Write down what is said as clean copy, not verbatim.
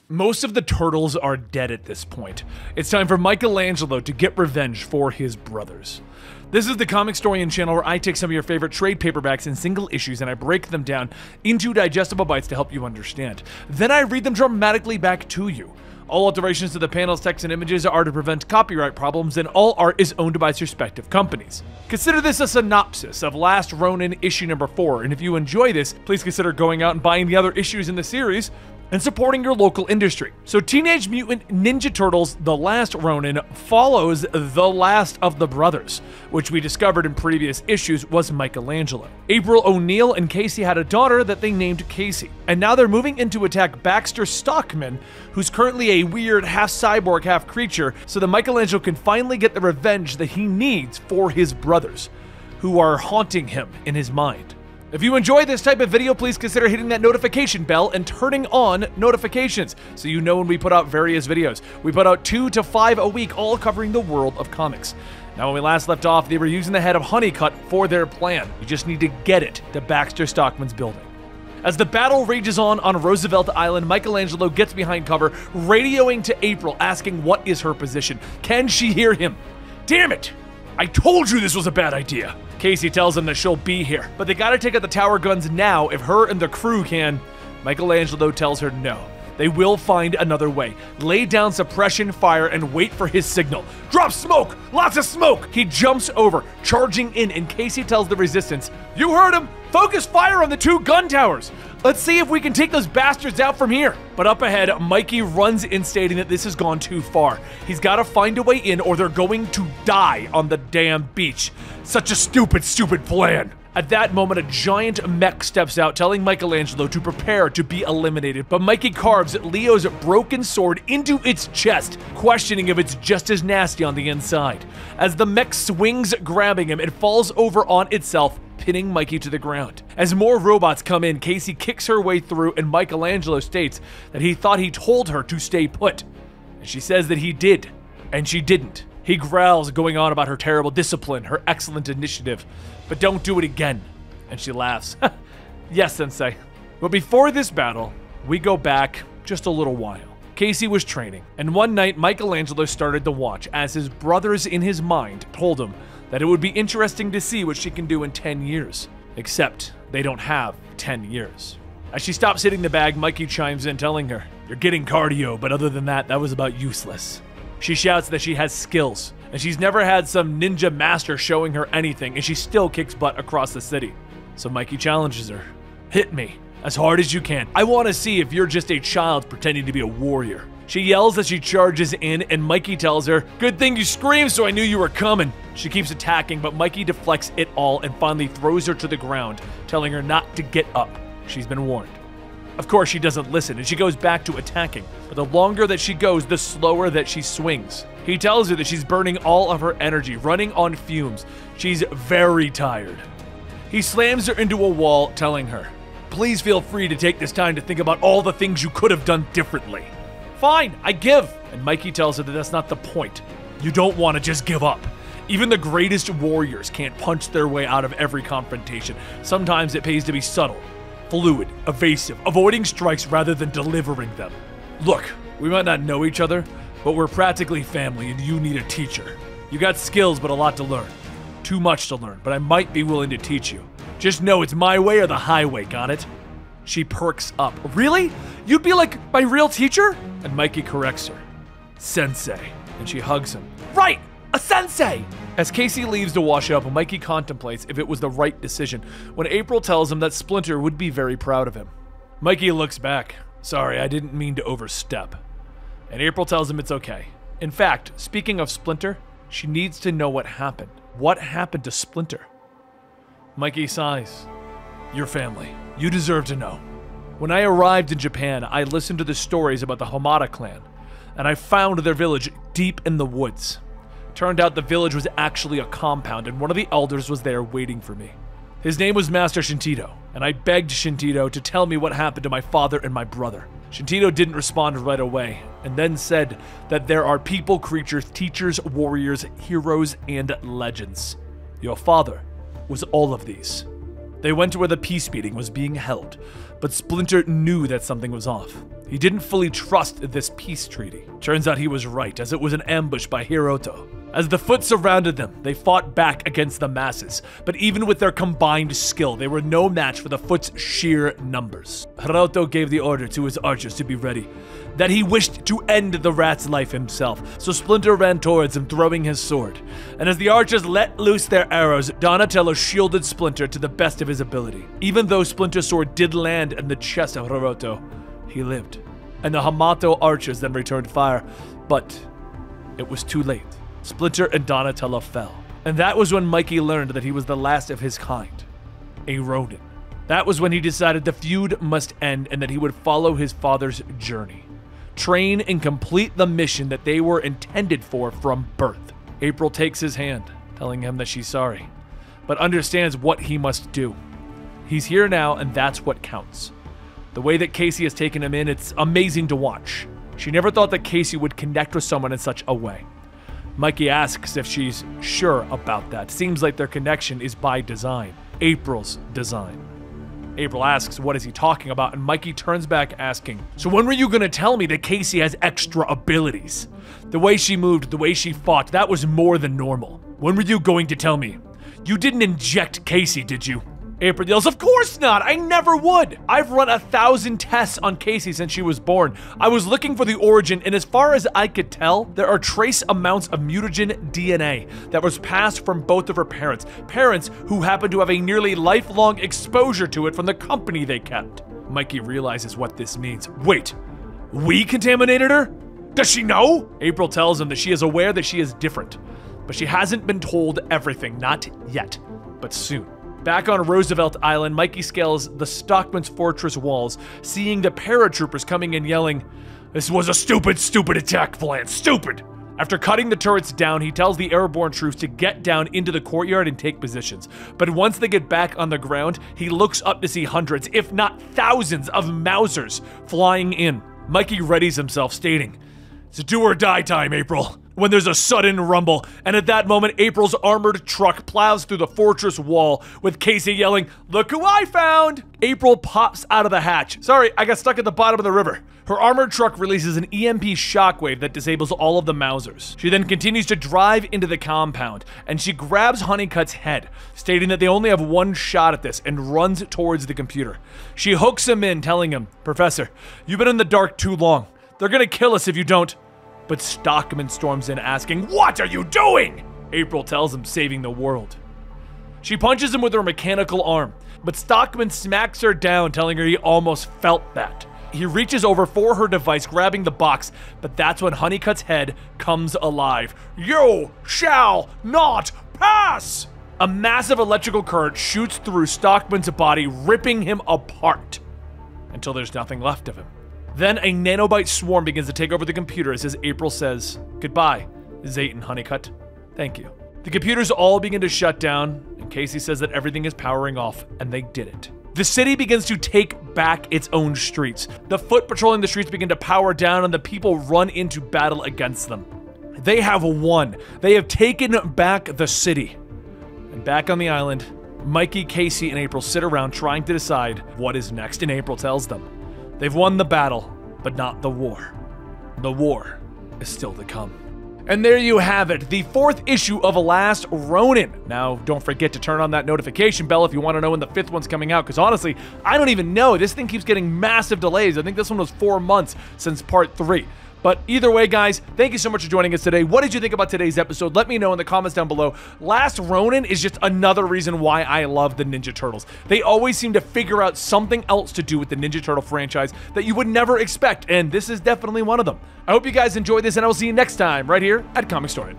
Most of the turtles are dead at this point. It's time for Michelangelo to get revenge for his brothers. This is the Comicstorian channel where I take some of your favorite trade paperbacks and single issues and I break them down into digestible bites to help you understand. Then I read them dramatically back to you. All alterations to the panels, text, and images are to prevent copyright problems, and all art is owned by its respective companies. Consider this a synopsis of Last Ronin issue number 4, and if you enjoy this, please consider going out and buying the other issues in the series and supporting your local industry. So Teenage Mutant Ninja Turtles The Last Ronin follows the last of the brothers, which we discovered in previous issues was Michelangelo. April O'Neil and Casey had a daughter that they named Casey, and now they're moving in to attack Baxter Stockman, who's currently a weird half-cyborg, half-creature, so that Michelangelo can finally get the revenge that he needs for his brothers, who are haunting him in his mind. If you enjoy this type of video, please consider hitting that notification bell and turning on notifications so you know when we put out various videos. We put out 2 to 5 a week, all covering the world of comics. Now, when we last left off, they were using the head of Honeycutt for their plan. You just need to get it to Baxter Stockman's building. As the battle rages on Roosevelt Island, Michelangelo gets behind cover, radioing to April, asking what is her position. Can she hear him? Damn it! I told you this was a bad idea! Casey tells him that she'll be here, but they gotta take out the tower guns now if her and the crew can. Michelangelo tells her no. They will find another way. Lay down suppression fire and wait for his signal. Drop smoke! Lots of smoke! He jumps over, charging in, and Casey tells the resistance, "You heard him! Focus fire on the 2 gun towers! Let's see if we can take those bastards out from here." But up ahead, Mikey runs in stating that this has gone too far. He's gotta find a way in or they're going to die on the damn beach. Such a stupid, stupid plan. At that moment, a giant mech steps out, telling Michelangelo to prepare to be eliminated, but Mikey carves Leo's broken sword into its chest, questioning if it's just as nasty on the inside. As the mech swings, grabbing him, it falls over on itself, pinning Mikey to the ground. As more robots come in, Casey kicks her way through, and Michelangelo states that he thought he told her to stay put. And she says that he did, and she didn't. He growls, going on about her terrible discipline, her excellent initiative, but don't do it again. And she laughs. Yes, Sensei. But before this battle, we go back just a little while. Casey was training, and one night Michelangelo started to watch as his brothers in his mind told him that it would be interesting to see what she can do in 10 years. Except they don't have 10 years. As she stops hitting the bag, Mikey chimes in, telling her, "You're getting cardio, but other than that was about useless." She shouts that she has skills, and she's never had some ninja master showing her anything, and she still kicks butt across the city. So Mikey challenges her. "Hit me, as hard as you can. I want to see if you're just a child pretending to be a warrior." She yells as she charges in, and Mikey tells her, "Good thing you screamed so I knew you were coming." She keeps attacking, but Mikey deflects it all and finally throws her to the ground, telling her not to get up. She's been warned. Of course, she doesn't listen, and she goes back to attacking. But the longer that she goes, the slower that she swings. He tells her that she's burning all of her energy, running on fumes. She's very tired. He slams her into a wall, telling her, "Please feel free to take this time to think about all the things you could have done differently." "Fine, I give." And Mikey tells her that that's not the point. You don't want to just give up. Even the greatest warriors can't punch their way out of every confrontation. Sometimes it pays to be subtle, fluid, evasive, avoiding strikes rather than delivering them. Look, we might not know each other, but we're practically family and you need a teacher. You got skills, but a lot to learn. Too much to learn, but I might be willing to teach you. Just know it's my way or the highway, got it? She perks up. "Really? You'd be like my real teacher?" And Mikey corrects her. "Sensei." And she hugs him. "Right! A sensei!" As Casey leaves to wash up, Mikey contemplates if it was the right decision when April tells him that Splinter would be very proud of him. Mikey looks back. "Sorry, I didn't mean to overstep." And April tells him it's okay. In fact, speaking of Splinter, she needs to know what happened. What happened to Splinter? Mikey sighs. "Your family. You deserve to know. When I arrived in Japan, I listened to the stories about the Hamada clan, and I found their village deep in the woods. Turned out the village was actually a compound, and one of the elders was there waiting for me. His name was Master Shintito, and I begged Shintito to tell me what happened to my father and my brother. Shintito didn't respond right away, and then said that there are people, creatures, teachers, warriors, heroes, and legends. Your father was all of these. They went to where the peace meeting was being held, but Splinter knew that something was off. He didn't fully trust this peace treaty. Turns out he was right, as it was an ambush by Hiroto. As the Foot surrounded them, they fought back against the masses, but even with their combined skill, they were no match for the Foot's sheer numbers. Hiroto gave the order to his archers to be ready, that he wished to end the rat's life himself, so Splinter ran towards him, throwing his sword. And as the archers let loose their arrows, Donatello shielded Splinter to the best of his ability. Even though Splinter's sword did land in the chest of Hiroto, he lived. And the Hamato archers then returned fire, but it was too late. Splinter and Donatello fell. And that was when Mikey learned that he was the last of his kind, a Ronin. That was when he decided the feud must end and that he would follow his father's journey. Train and complete the mission that they were intended for from birth. April takes his hand, telling him that she's sorry, but understands what he must do. He's here now, and that's what counts. The way that Casey has taken him in, it's amazing to watch. She never thought that Casey would connect with someone in such a way. Mikey asks if she's sure about that. Seems like their connection is by design. April's design. April asks what is he talking about, and Mikey turns back asking, so when were you gonna tell me that Casey has extra abilities? The way she moved, the way she fought, that was more than normal. When were you going to tell me? You didn't inject Casey, did you? April yells, of course not! I never would! I've run 1,000 tests on Casey since she was born. I was looking for the origin, and as far as I could tell, there are trace amounts of mutagen DNA that was passed from both of her parents. Parents who happen to have a nearly lifelong exposure to it from the company they kept. Mikey realizes what this means. Wait, we contaminated her? Does she know? April tells him that she is aware that she is different, but she hasn't been told everything, not yet, but soon. Back on Roosevelt Island, Mikey scales the Stockman's fortress walls, seeing the paratroopers coming in yelling, "This was a stupid, stupid attack plan, stupid!" After cutting the turrets down, he tells the airborne troops to get down into the courtyard and take positions. But once they get back on the ground, he looks up to see hundreds, if not thousands, of Mausers flying in. Mikey readies himself, stating, "It's a do or die time, April." When there's a sudden rumble, and at that moment, April's armored truck plows through the fortress wall, with Casey yelling, "Look who I found!" April pops out of the hatch. "Sorry, I got stuck at the bottom of the river." Her armored truck releases an EMP shockwave that disables all of the Mausers. She then continues to drive into the compound, and she grabs Honeycutt's head, stating that they only have one shot at this, and runs towards the computer. She hooks him in, telling him, "Professor, you've been in the dark too long. They're gonna kill us if you don't." But Stockman storms in asking, "What are you doing?" April tells him, saving the world. She punches him with her mechanical arm, but Stockman smacks her down, telling her he almost felt that. He reaches over for her device, grabbing the box, but that's when Honeycutt's head comes alive. "You shall not pass!" A massive electrical current shoots through Stockman's body, ripping him apart until there's nothing left of him. Then a nanobite swarm begins to take over the computers as April says, "Goodbye, Zayt and Honeycutt. Thank you." The computers all begin to shut down, and Casey says that everything is powering off, and they did it. The city begins to take back its own streets. The Foot patrolling the streets begin to power down, and the people run into battle against them. They have won. They have taken back the city. And back on the island, Mikey, Casey, and April sit around trying to decide what is next, and April tells them, they've won the battle, but not the war. The war is still to come. And there you have it, the 4th issue of Last Ronin. Now, don't forget to turn on that notification bell if you want to know when the 5th one's coming out, because honestly, I don't even know. This thing keeps getting massive delays. I think this one was 4 months since part 3. But either way, guys, thank you so much for joining us today. What did you think about today's episode? Let me know in the comments down below. Last Ronin is just another reason why I love the Ninja Turtles. They always seem to figure out something else to do with the Ninja Turtle franchise that you would never expect, and this is definitely one of them. I hope you guys enjoyed this, and I will see you next time right here at Comicstorian.